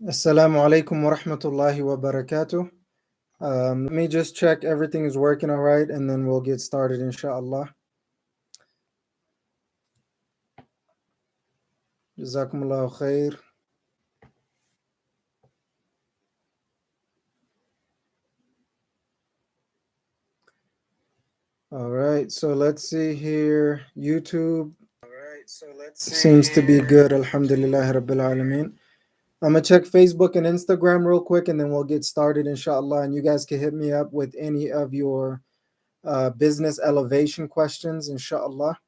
Assalamu alaikum wa rahmatullahi wa barakatuh. Let me just check everything is working all right and then we'll get started, inshallah. Jazakumullahu khair. All right, so let's see here. YouTube seems to be good, alhamdulillah rabbil alameen. I'm gonna check Facebook and Instagram real quick and then we'll get started, inshallah. And you guys can hit me up with any of your business elevation questions, inshallah.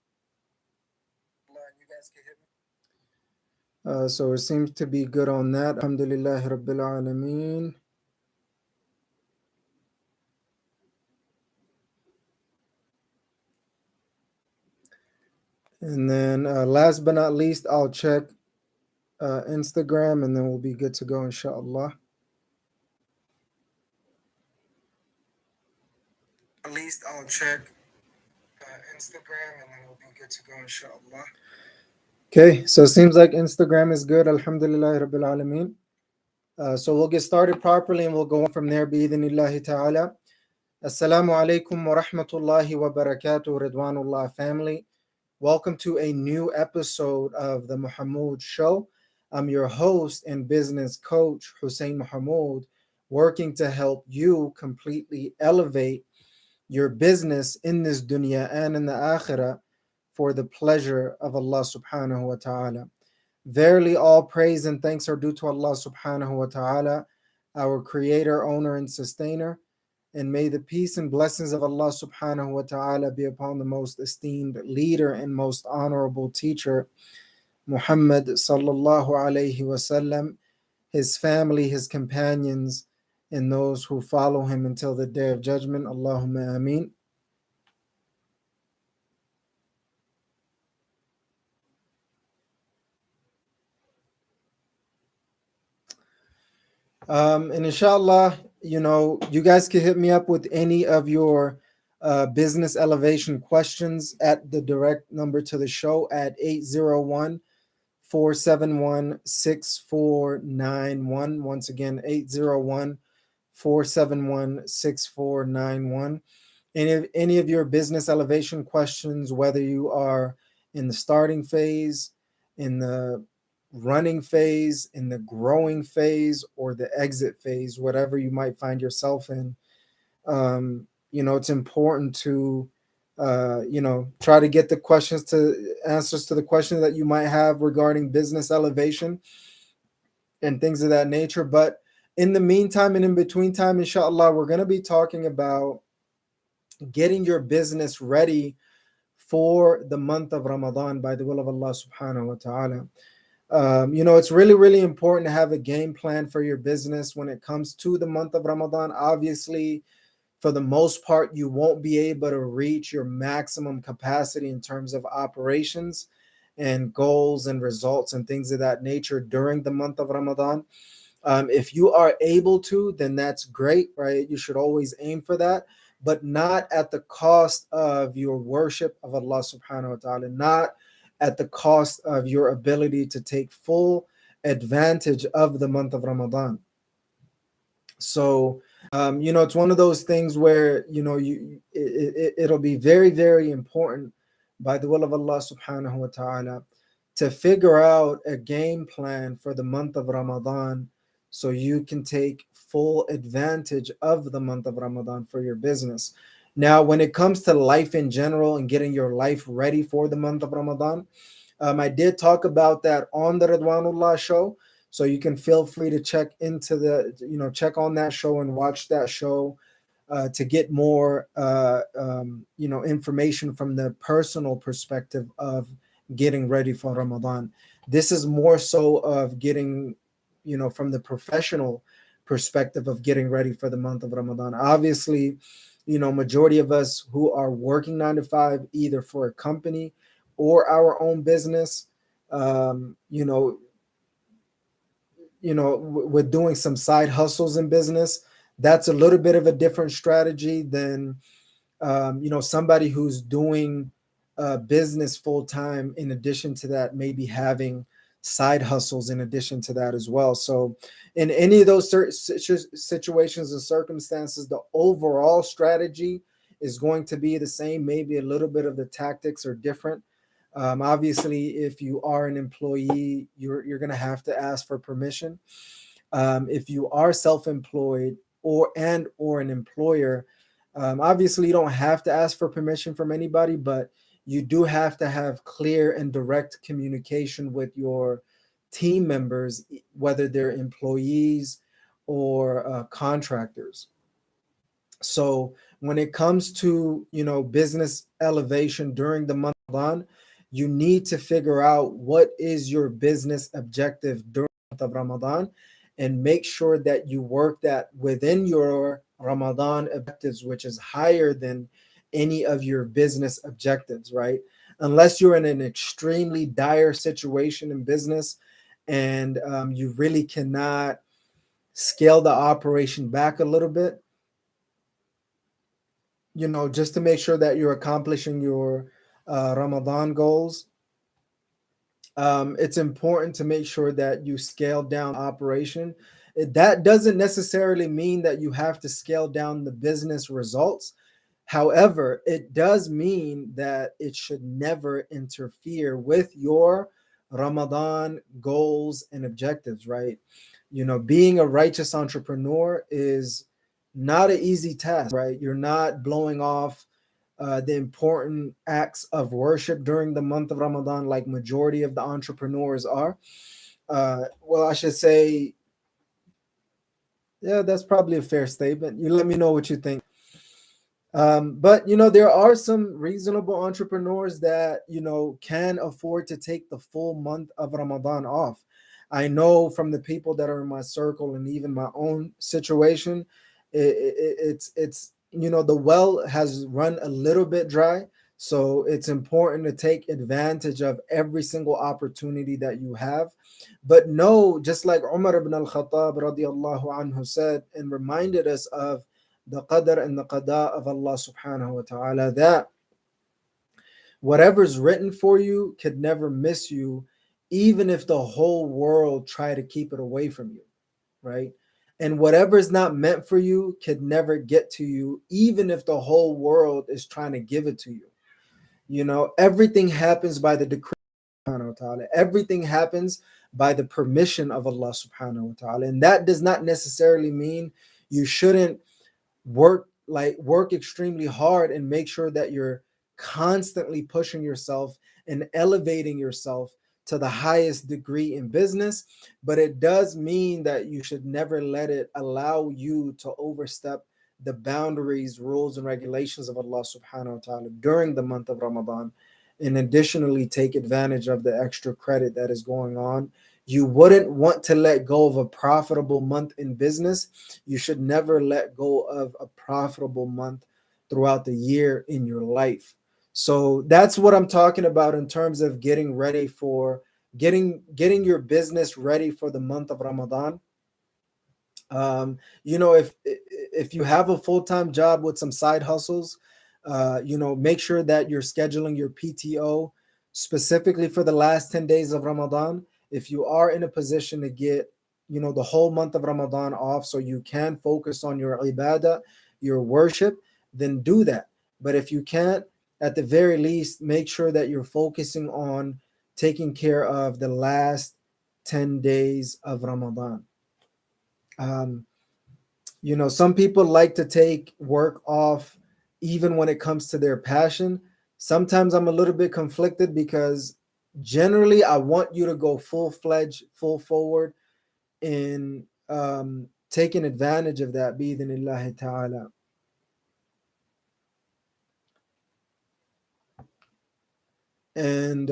So it seems to be good on that. Alhamdulillah rabbil alameen. And then last but not least, I'll check Instagram and then we'll be good to go, inshallah. At least I'll check Instagram and then we'll be good to go, inshallah. Okay, so it seems like Instagram is good, alhamdulillah rabbil alameen. So we'll get started properly and we'll go on from there, bi'idhnillahi ta'ala. Assalamu alaikum wa rahmatullahi wa barakatuh, Ridwanullah family. Welcome to a new episode of the Mohamud Show. I'm your host and business coach, Hussein Mohamud, working to help you completely elevate your business in this dunya and in the akhirah for the pleasure of Allah subhanahu wa ta'ala. Verily, all praise and thanks are due to Allah subhanahu wa ta'ala, our creator, owner, and sustainer. And may the peace and blessings of Allah subhanahu wa ta'ala be upon the most esteemed leader and most honorable teacher, Muhammad sallallahu alayhi wasallam, his family, his companions, and those who follow him until the day of judgment. Allahumma ameen. And inshallah, you guys can hit me up with any of your business elevation questions at the direct number to the show at 801 471 6491. Once again, 801 471 6491. Any of your business elevation questions, whether you are in the starting phase, in the running phase, in the growing phase, or the exit phase, whatever you might find yourself in, it's important to try to get the answers to the questions that you might have regarding business elevation and things of that nature. But in the meantime and in between time, inshallah, we're going to be talking about getting your business ready for the month of Ramadan by the will of Allah subhanahu wa ta'ala. It's really, really important to have a game plan for your business when it comes to the month of Ramadan. Obviously, for the most part, you won't be able to reach your maximum capacity in terms of operations and goals and results and things of that nature during the month of Ramadan. If you are able to, then that's great, right? You should always aim for that, but not at the cost of your worship of Allah subhanahu wa ta'ala, not at the cost of your ability to take full advantage of the month of Ramadan. So, it's one of those things where, it'll be very, very important by the will of Allah subhanahu wa ta'ala to figure out a game plan for the month of Ramadan so you can take full advantage of the month of Ramadan for your business. Now, when it comes to life in general and getting your life ready for the month of Ramadan, I did talk about that on the Ridwanullah show. So you can feel free to check on that show and watch that show to get more, information from the personal perspective of getting ready for Ramadan. This is more so of getting, from the professional perspective of getting ready for the month of Ramadan. Obviously, majority of us who are working 9 to 5, either for a company or our own business, with doing some side hustles in business, that's a little bit of a different strategy than somebody who's doing business full time. In addition to that, maybe having side hustles in addition to that as well. So, in any of those certain situations and circumstances, the overall strategy is going to be the same. Maybe a little bit of the tactics are different. Obviously, if you are an employee, you're going to have to ask for permission. If you are self-employed or an employer, obviously you don't have to ask for permission from anybody, but you do have to have clear and direct communication with your team members, whether they're employees or contractors. So when it comes to business elevation during the month of Ramadan, you need to figure out what is your business objective during the month of Ramadan, and make sure that you work that within your Ramadan objectives, which is higher than any of your business objectives, right? Unless you're in an extremely dire situation in business, and you really cannot scale the operation back a little bit, just to make sure that you're accomplishing your Ramadan goals. It's important to make sure that you scale down operation. That doesn't necessarily mean that you have to scale down the business results. However, it does mean that it should never interfere with your Ramadan goals and objectives, right? Being a righteous entrepreneur is not an easy task, right? You're not blowing off the important acts of worship during the month of Ramadan like majority of the entrepreneurs are. Well, I should say, yeah, that's probably a fair statement. You let me know what you think. But there are some reasonable entrepreneurs that can afford to take the full month of Ramadan off. I know from the people that are in my circle and even my own situation, it's the well has run a little bit dry. So it's important to take advantage of every single opportunity that you have. But no, just like Umar ibn al-Khattab radiallahu anhu said and reminded us of the qadr and the qada of Allah subhanahu wa ta'ala, that whatever's written for you could never miss you, even if the whole world try to keep it away from you, right? And whatever's not meant for you could never get to you, even if the whole world is trying to give it to you. Everything happens by the decree of Allah subhanahu wa ta'ala. Everything happens by the permission of Allah subhanahu wa ta'ala. And that does not necessarily mean you shouldn't work extremely hard and make sure that you're constantly pushing yourself and elevating yourself to the highest degree in business. But it does mean that you should never let it allow you to overstep the boundaries, rules, and regulations of Allah subhanahu wa ta'ala during the month of Ramadan, and additionally take advantage of the extra credit that is going on. You wouldn't want to let go of a profitable month in business. You should never let go of a profitable month throughout the year in your life. So that's what I'm talking about in terms of getting ready for getting your business ready for the month of Ramadan. If you have a full-time job with some side hustles, make sure that you're scheduling your PTO specifically for the last 10 days of Ramadan. If you are in a position to get the whole month of Ramadan off so you can focus on your ibadah, your worship, then do that. But if you can't, at the very least, make sure that you're focusing on taking care of the last 10 days of Ramadan. Um, some people like to take work off even when it comes to their passion. Sometimes I'm a little bit conflicted because generally I want you to go full-fledged, full forward in taking advantage of that, bi-idhnillahi ta'ala. And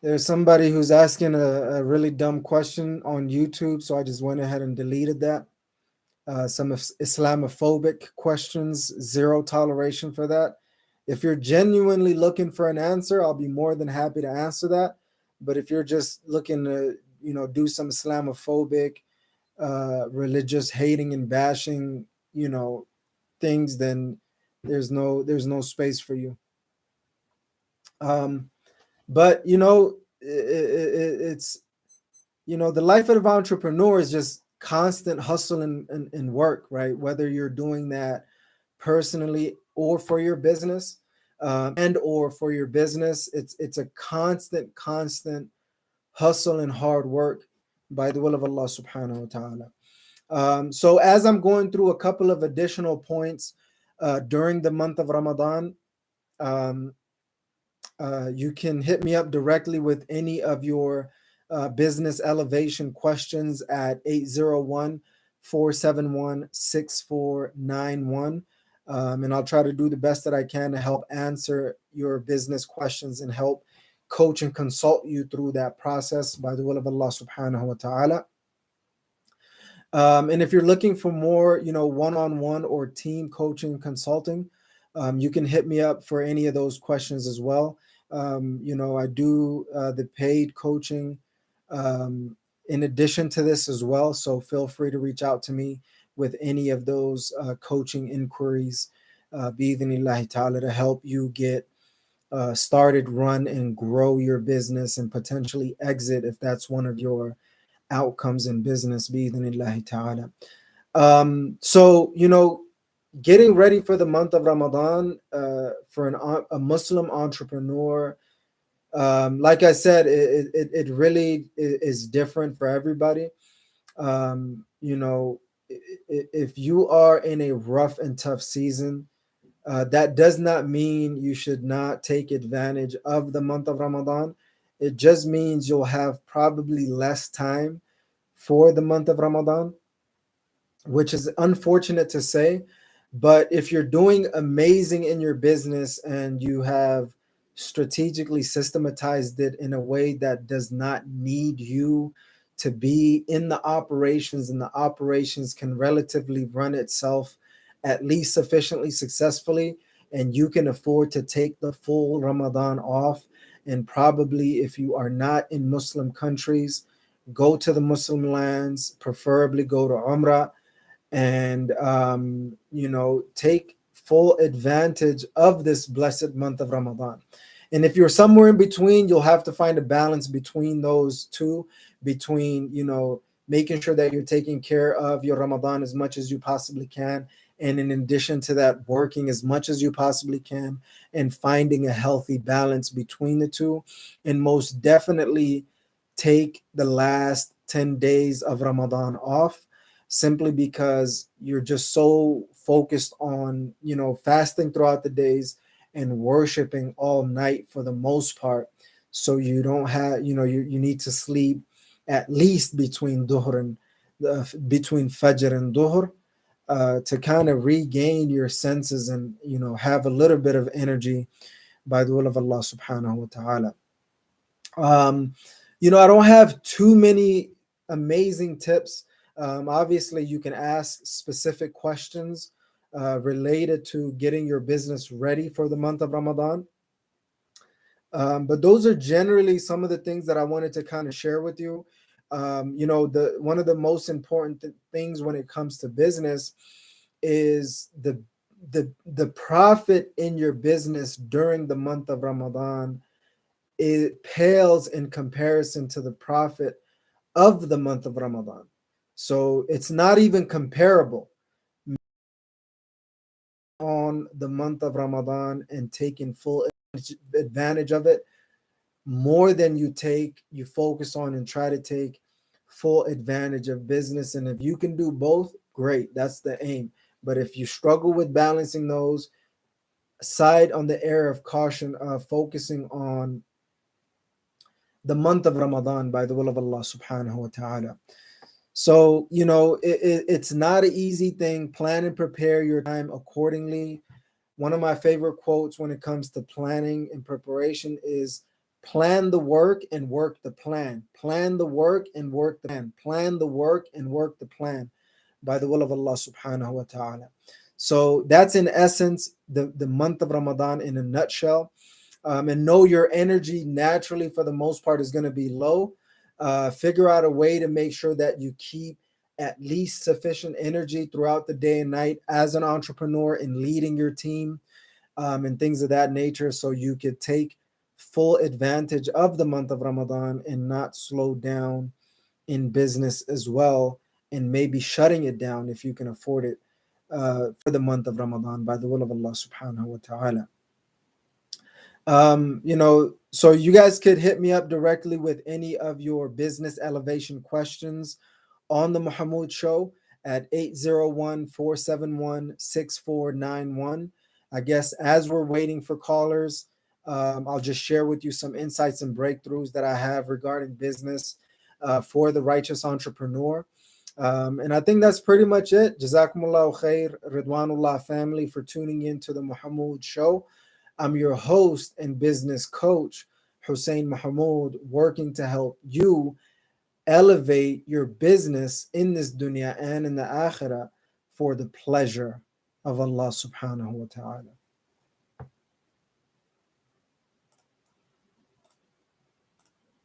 there's somebody who's asking a really dumb question on YouTube, so I just went ahead and deleted that. some Islamophobic questions, zero toleration for that. If you're genuinely looking for an answer, I'll be more than happy to answer that. But if you're just looking to, do some Islamophobic, religious hating and bashing, things, then there's no space for you. Um, but it's the life of an entrepreneur is just constant hustle and work, right? Whether you're doing that personally or for your business, and or for your business, it's a constant hustle and hard work by the will of Allah subhanahu wa ta'ala. So as I'm going through a couple of additional points during the month of Ramadan, um, you can hit me up directly with any of your business elevation questions at 801-471-6491. And I'll try to do the best that I can to help answer your business questions and help coach and consult you through that process by the will of Allah subhanahu wa ta'ala. And if you're looking for more, one-on-one or team coaching consulting, you can hit me up for any of those questions as well. I do the paid coaching in addition to this as well. So feel free to reach out to me with any of those coaching inquiries, bi'idhnillahi ta'ala, to help you get started, run, and grow your business and potentially exit if that's one of your outcomes in business, bi'idhnillahi ta'ala. So, getting ready for the month of Ramadan for a Muslim entrepreneur, like I said, it really is different for everybody. If you are in a rough and tough season, that does not mean you should not take advantage of the month of Ramadan. It just means you'll have probably less time for the month of Ramadan, which is unfortunate to say. But if you're doing amazing in your business and you have strategically systematized it in a way that does not need you to be in the operations, and the operations can relatively run itself at least sufficiently successfully, and you can afford to take the full Ramadan off, and probably if you are not in Muslim countries, go to the Muslim lands, preferably go to Umrah, and take full advantage of this blessed month of Ramadan. And if you're somewhere in between, you'll have to find a balance between those two, between making sure that you're taking care of your Ramadan as much as you possibly can, and in addition to that, working as much as you possibly can, and finding a healthy balance between the two. And most definitely take the last 10 days of Ramadan off, simply because you're just so focused on fasting throughout the days and worshiping all night for the most part. So you don't have, you need to sleep at least between dhuhr and between fajr and dhuhr, to kind of regain your senses and have a little bit of energy by the will of Allah subhanahu wa ta'ala. I don't have too many amazing tips. Obviously, you can ask specific questions related to getting your business ready for the month of Ramadan. But those are generally some of the things that I wanted to kind of share with you. The one of the most important things when it comes to business is the profit in your business during the month of Ramadan. It pales in comparison to the profit of the month of Ramadan. So it's not even comparable on the month of Ramadan and taking full advantage of it more than you focus on and try to take full advantage of business. And if you can do both, great, that's the aim. But if you struggle with balancing those, side on the air of caution of focusing on the month of Ramadan by the will of Allah subhanahu wa ta'ala. So, it's not an easy thing. Plan and prepare your time accordingly. One of my favorite quotes when it comes to planning and preparation is plan the work and work the plan. Plan the work and work the plan. Plan the work and work the plan. by the will of Allah subhanahu wa ta'ala. So that's in essence the month of Ramadan in a nutshell. And know your energy naturally for the most part is going to be low. Figure out a way to make sure that you keep at least sufficient energy throughout the day and night as an entrepreneur in leading your team, and things of that nature, so you could take full advantage of the month of Ramadan and not slow down in business as well, and maybe shutting it down if you can afford it, for the month of Ramadan by the will of Allah subhanahu wa ta'ala. So you guys could hit me up directly with any of your business elevation questions on the Mohamud Show at 801-471-6491. I guess as we're waiting for callers, I'll just share with you some insights and breakthroughs that I have regarding business, for the righteous entrepreneur. And I think that's pretty much it. Jazakumullahu khair, Ridwanullah family, for tuning in to the Mohamud Show. I'm your host and business coach, Hussein Mohamud, working to help you elevate your business in this dunya and in the akhirah for the pleasure of Allah subhanahu wa ta'ala.